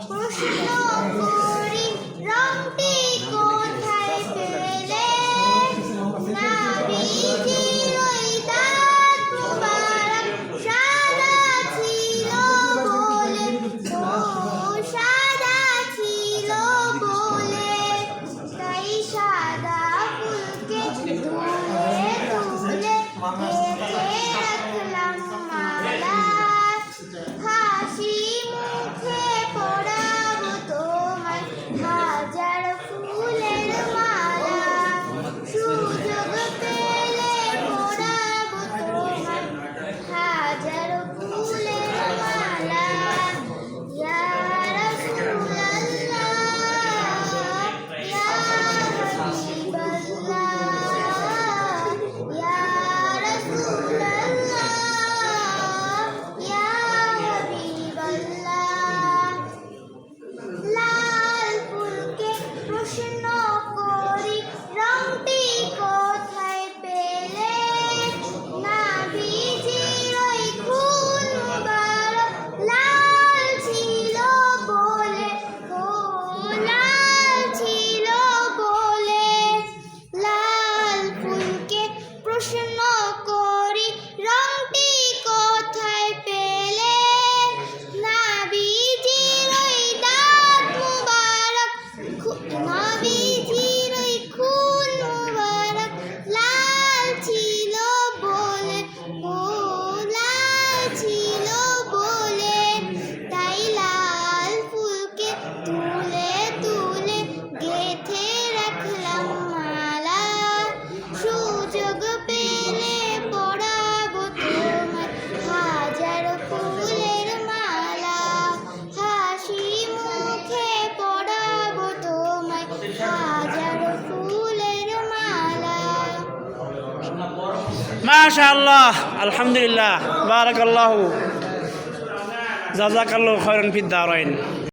প্রশ্ন করি রংটি কোথায় পেলে নাবিজির ওই দাঁত মুবারক সাদা ছিল বলে সাদা ছিল বলে তাই সাদা ফুলকে তুলে তুলে গেঁথে রাখলাম মালা হাসি মুখে পরাবো তোমায় হাজার ফুলের মালা সুযোগ পেলে পরাবো তোমায় হাজার ফুলের মালা ইয়া রাসূলুল্লাহ ইয়া হাবিবাল্লাহ ইয়া রাসূলুল্লাহ ইয়া হাবিবাল্লাহ লাল ফুলকে প্রশ্ন করি রংটি কোথায় পেলে নাবিজির ওই খুন মুবারক লাল ছিল বলে লাল ছিল বলে লাল ফুলকে প্রশ্ন করি রংটি কোথায় পেলে নাবিজির ওই দাঁত মুবারক নাবিজির ওই খুন মুবারক লাল ছিল বলে লাল ছিল বলে তাই লাল ফুলকে তুলে তুলে গেঁথে রাখলাম মালা সুযোগ পেলে পরাবো তোমায় হাজার ফুলের মালা হাসি মুখে পরাবো তোমায় হাজার ফুলের মালা মাশাআল্লাহ, আলহামদুলিল্লাহ, বারাকাল্লাহু, জাযাকাল্লাহু খায়রান ফিদ দারাইন।